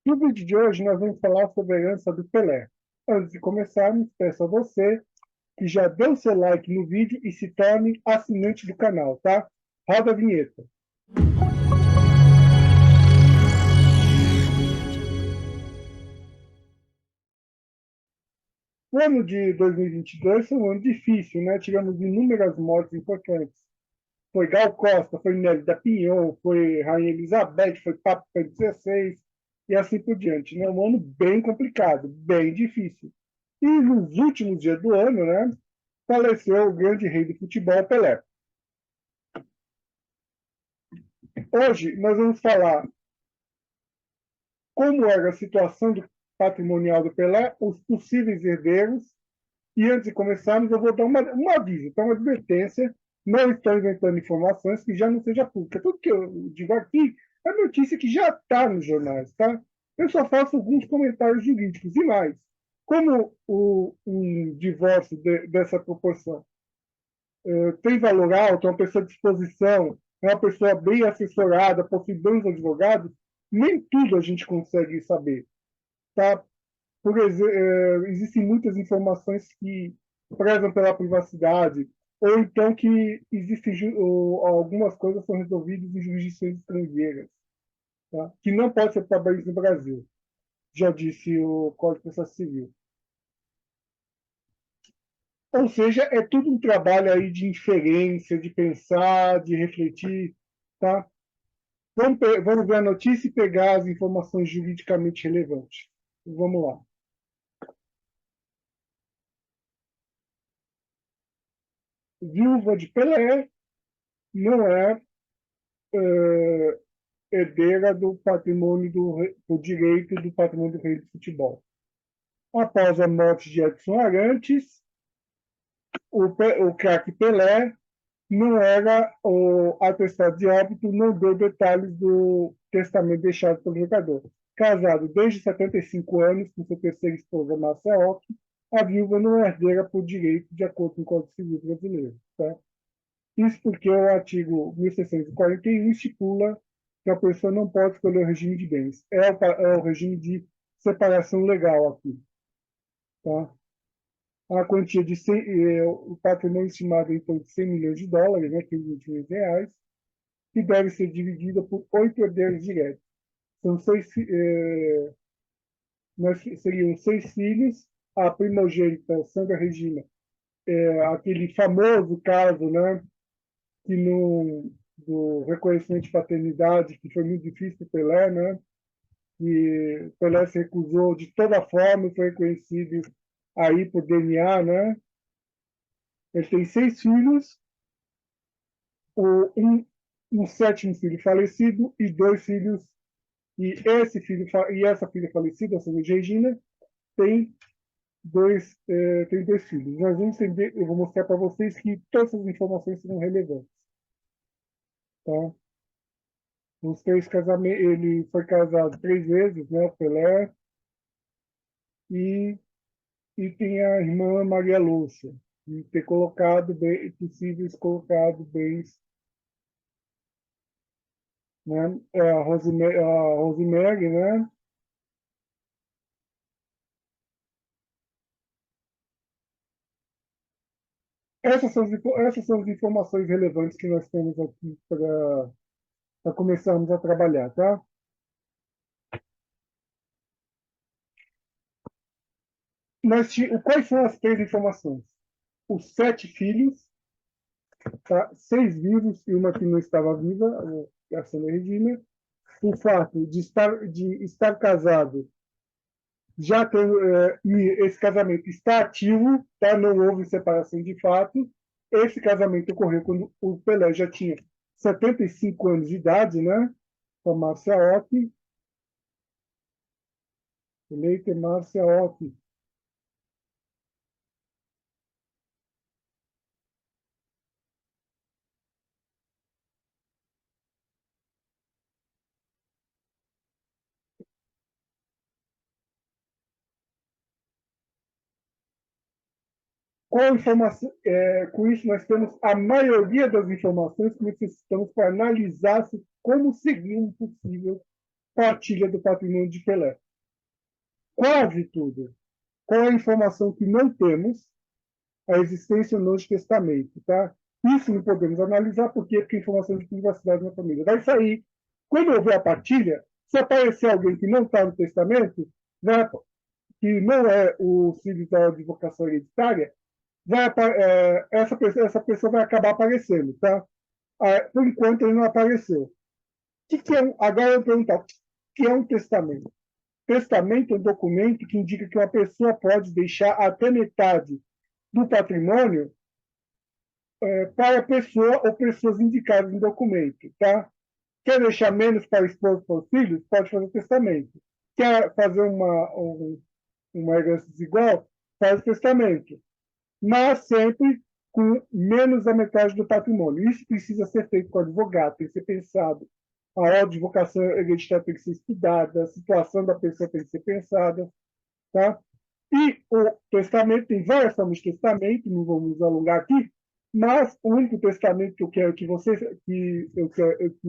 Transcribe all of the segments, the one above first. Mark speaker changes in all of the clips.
Speaker 1: No vídeo de hoje, nós vamos falar sobre a herança do Pelé. Antes de começarmos, peço a você que já dê o seu like no vídeo e se torne assinante do canal, tá? Roda a vinheta. O ano de 2022 foi um ano difícil, né? Tivemos inúmeras mortes importantes. Foi Gal Costa, foi Nelly da Pinhon, foi Rainha Elizabeth, foi Papa Pedro XVI e assim por diante, né? Um ano bem complicado, bem difícil. E nos últimos dias do ano, né, faleceu o grande rei do futebol, Pelé. Hoje nós vamos falar como era a situação do patrimonial do Pelé, os possíveis herdeiros, e antes de começarmos eu vou dar um aviso, então uma advertência, não estou inventando informações que já não seja pública. Tudo que eu digo aqui é notícia que já está nos jornais, tá? Eu só faço alguns comentários jurídicos e mais. Como um divórcio dessa proporção tem valor alto, é uma pessoa de disposição, é uma pessoa bem assessorada, possui bons advogados, nem tudo a gente consegue saber. Tá? Existem muitas informações que prezam pela privacidade, ou então que existem algumas coisas são resolvidas em jurisdições estrangeiras, tá? Que não pode ser trabalhado no Brasil, já disse o Código de Processo Civil. Ou seja, é tudo um trabalho aí de inferência, de pensar, de refletir, tá? Vamos ver a notícia e pegar as informações juridicamente relevantes. Vamos lá. Viúva de Pelé não é herdeira do patrimônio do direito do patrimônio do rei do futebol. Após a morte de Edson Arantes, o craque Pelé não era o atestado de óbito, não deu detalhes do testamento deixado pelo jogador. Casado desde 75 anos com sua terceira esposa, Márcia Ock, a viúva não é herdeira por direito, de acordo com o Código Civil brasileiro. Tá? Isso porque o artigo 1641 estipula que a pessoa não pode escolher o regime de bens. É o regime de separação legal aqui. Tá? A quantia de 100, o patrimônio estimado em torno de 100 milhões de dólares, né, que é 20 milhões de reais, que deve ser dividida por 8 herdeiros diretos. São seriam 6 filhos. A primogênita, Sandra Regina, aquele famoso caso, né, que no, do reconhecimento de paternidade, que foi muito difícil para Pelé, né, que Pelé se recusou de toda forma e foi reconhecido aí por DNA, né. Ele tem 6 filhos, um, um sétimo filho falecido e 2 filhos. E essa filha falecida, a Sandra Regina, tem tem 2 filhos. Nós vamos entender, eu vou mostrar para vocês que todas essas informações serão relevantes. Tá? Os 3 casamentos, ele foi casado 3 vezes, né, o Pelé, e, e tem a irmã Maria Lúcia, e ter colocado possíveis colocado bens, né, a Rosemary, né. Essas são as informações relevantes que nós temos aqui para começarmos a trabalhar, tá? Quais são as 3 informações? Os 7 filhos, tá? 6 vivos e uma que não estava viva, a Sônia Regina. O fato de estar casado, já tendo, e esse casamento está ativo, tá? Não houve separação de fato. Esse casamento ocorreu quando o Pelé já tinha 75 anos de idade, né? Com a Márcia Ock, eleita Márcia Ock. Com isso, nós temos a maioria das informações que necessitamos para analisar como seguir um possível partilha do patrimônio de Pelé. Quase tudo. Qual é a informação que não temos? A existência ou não de testamento, tá? Isso não podemos analisar, por quê? Porque informação de privacidade na família. Vai sair, quando houver a partilha, se aparecer alguém que não está no testamento, vai, que não é o filho da advocação hereditária, essa pessoa vai acabar aparecendo, tá? Por enquanto ele não apareceu. Agora eu vou perguntar, o que é um testamento? Testamento é um documento que indica que uma pessoa pode deixar até metade do patrimônio para a pessoa ou pessoas indicadas no documento, tá? Quer deixar menos para a esposa e para os filhos? Pode fazer testamento. Quer fazer uma herança desigual? Faz testamento. Mas sempre com menos da metade do patrimônio. Isso precisa ser feito com o advogado, tem que ser pensado. A advocação hereditária tem que ser estudada, a situação da pessoa tem que ser pensada, tá? E o testamento, tem várias formas de testamento, não vamos nos alongar aqui, mas o único testamento que eu quero que vocês, que eu quero que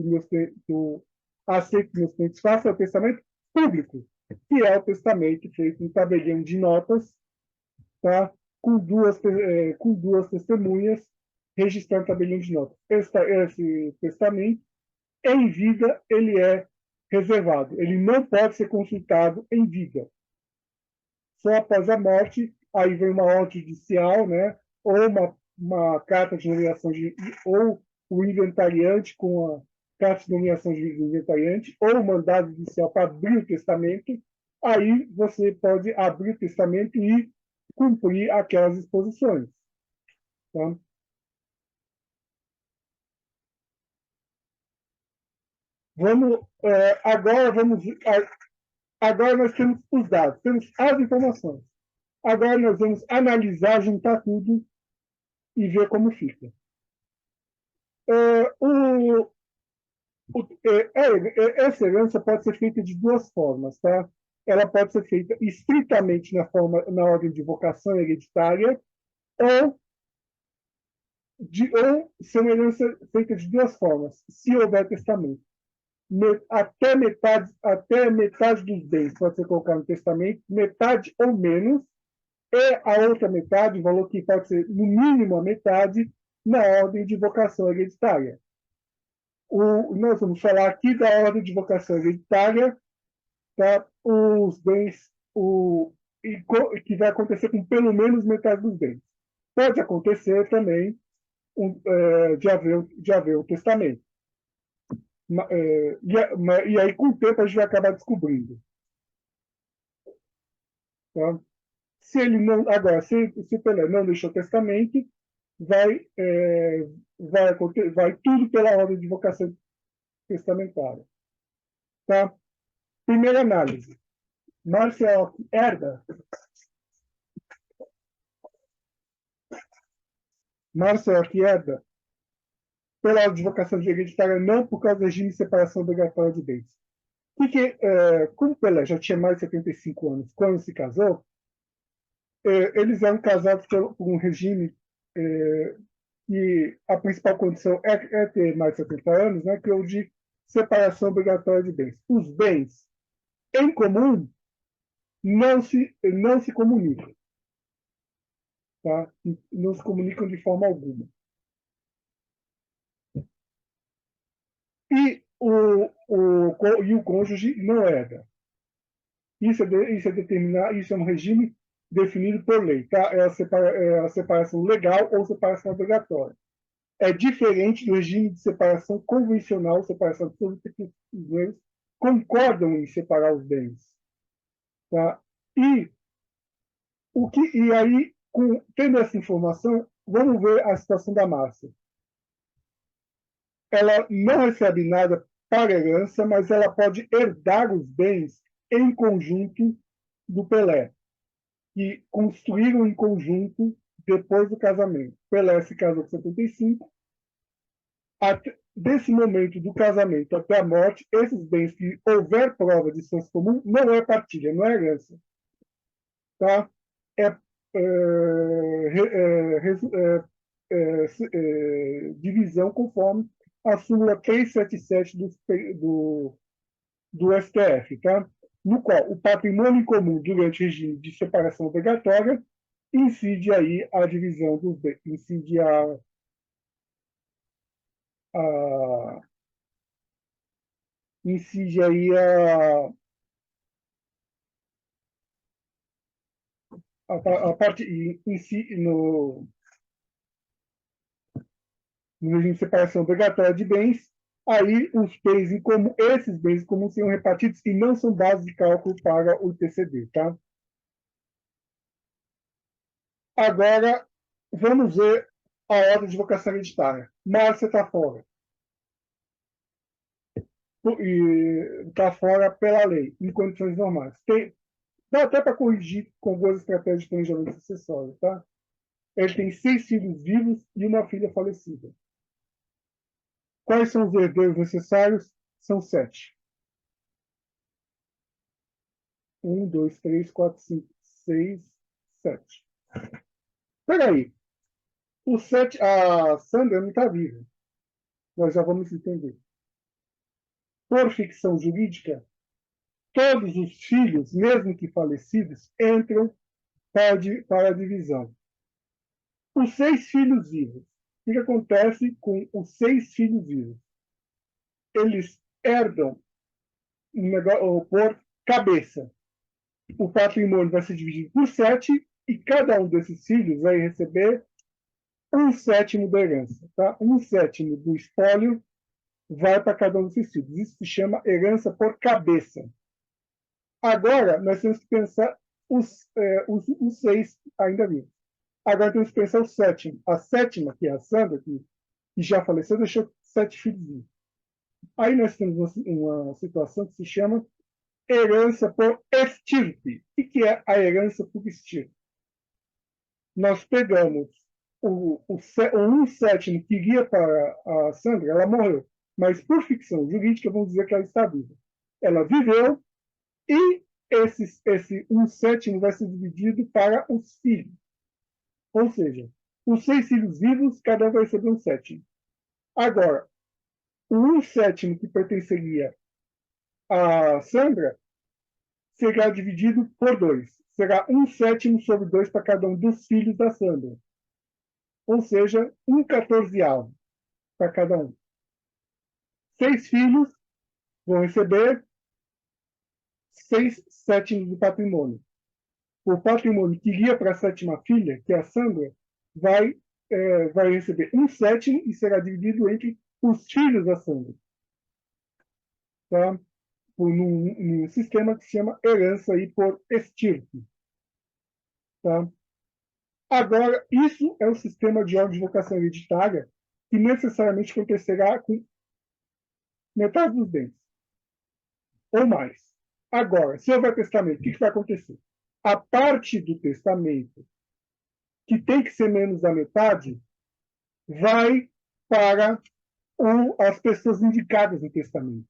Speaker 1: eu aceito que meus clientes façam é o testamento público, que é o testamento feito em tabelião de notas, tá? Com duas testemunhas registrando tabelião de notas. Esse testamento, em vida, ele é reservado. Ele não pode ser consultado em vida. Só após a morte, aí vem uma ordem judicial, né? Ou uma carta de nomeação ou o inventariante com a carta de nomeação de inventariante, ou o mandado judicial para abrir o testamento, aí você pode abrir o testamento e cumprir aquelas disposições. Tá? Vamos, agora nós temos os dados, temos as informações. Agora nós vamos analisar, juntar tudo e ver como fica. É, essa herança pode ser feita de duas formas, tá? Ela pode ser feita estritamente na ordem de vocação hereditária ou, ou ser uma herança feita de duas formas, se houver testamento. Até metade dos bens pode ser colocado no testamento, metade ou menos, e a outra metade, o valor que pode ser no mínimo a metade, na ordem de vocação hereditária. Nós vamos falar aqui da ordem de vocação hereditária, tá? Os bens, que vai acontecer com pelo menos metade dos bens. Pode acontecer também de haver o testamento. E aí, com o tempo, a gente vai acabar descobrindo. Tá? Se ele não, agora, se o Pelé não deixou testamento, vai, é, vai tudo pela ordem de vocação testamentária. Tá? Primeira análise. Marcel herda. Marcel herda pela advocação hereditária, não por causa do regime de separação obrigatória de bens. Porque, como Pelé já tinha mais de 75 anos quando se casou, eles eram casados por um regime que a principal condição é ter mais de 70 anos, né, que é o de separação obrigatória de bens. Os bens em comum não se comunicam. Tá? Não se comunicam de forma alguma. E o cônjuge não herda. Isso é um regime definido por lei, tá? É a separação legal ou separação obrigatória. É diferente do regime de separação convencional, separação absoluta, que os dois concordam em separar os bens, tá? E aí, tendo essa informação, vamos ver a situação da Márcia. Ela não recebe nada para herança, mas ela pode herdar os bens em conjunto do Pelé, que construíram em conjunto depois do casamento. Pelé se casou com 75. Desse momento do casamento até a morte, esses bens que houver prova de senso comum, não é partilha, não é herança. Tá? É, divisão conforme a súmula 377 do do STF, tá? No qual o patrimônio em comum durante o regime de separação obrigatória incide aí a divisão dos bens, incide a incide aí a parte no regime de separação obrigatória de bens, aí os bens em comum, esses bens em comum serão repartidos e não são base de cálculo para o IPCD, tá? Agora, vamos ver a ordem de vocação hereditária. Márcia está fora. E está fora pela lei, em condições normais. Dá até para corrigir com boas estratégias de planejamento sucessório, tá? Ele tem 6 filhos vivos e uma filha falecida. Quais são os herdeiros necessários? São 7. 1, 2, 3, 4, 5, 6, 7. Peraí. O 7, a Sandra não está viva. Nós já vamos entender. Por ficção jurídica, todos os filhos, mesmo que falecidos, entram para a divisão. Os 6 filhos vivos. O que acontece com os 6 filhos vivos? Eles herdam por cabeça. O patrimônio vai ser dividido por 7 e cada um desses filhos vai receber 1/7 da herança. Tá? 1/7 do espólio vai para cada um desses filhos. Isso se chama herança por cabeça. Agora, nós temos que pensar os 6 ainda vivos. Agora temos que pensar o 7º. A 7ª, que é a Sandra, que já faleceu, deixou 7 filhos vivos. Aí nós temos uma situação que se chama herança por estirpe. O que é a herança por estirpe? Nós pegamos o 1/7 que iria para a Sandra, ela morreu. Mas por ficção jurídica, vamos dizer que ela está viva. Ela viveu e esse 1/7 vai ser dividido para os filhos. Ou seja, os 6 filhos vivos, cada um vai receber 1/7. Agora, o 1/7 que pertenceria a Sandra será dividido por 2. Será 1/7 sobre 2 para cada um dos filhos da Sandra. Ou seja, 1/14 para cada um. 6 filhos vão receber 6/7 do patrimônio. O patrimônio que iria para a 7ª filha, que é a Sandra, vai receber 1/7 e será dividido entre os filhos da Sandra. Tá? Num sistema que se chama herança aí por estirpe. Tá? Agora, isso é o sistema de ordem de vocação hereditária que necessariamente acontecerá com metade dos bens, ou mais. Agora, se houver testamento, o que vai acontecer? A parte do testamento que tem que ser menos da metade vai para as pessoas indicadas no testamento.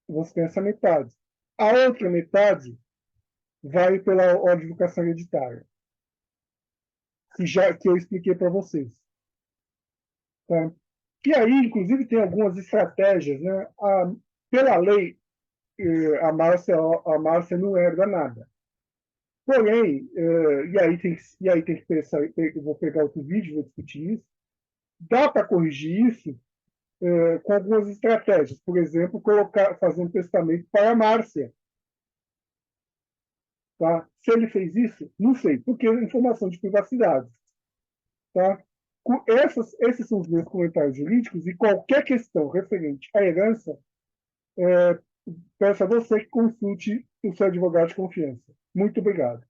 Speaker 1: Você tem essa metade. A outra metade vai pela ordem de vocação hereditária, que eu expliquei para vocês. Tá? E aí, inclusive, tem algumas estratégias. Né? Pela lei, a Márcia não herda nada. Porém, e aí tem que pensar, eu vou pegar outro vídeo, vou discutir isso, dá para corrigir isso com algumas estratégias. Por exemplo, fazer um testamento para a Márcia. Tá? Se ele fez isso, não sei, porque é informação de privacidade. Tá? Esses são os meus comentários jurídicos e qualquer questão referente à herança, peço a você que consulte o seu advogado de confiança. Muito obrigado.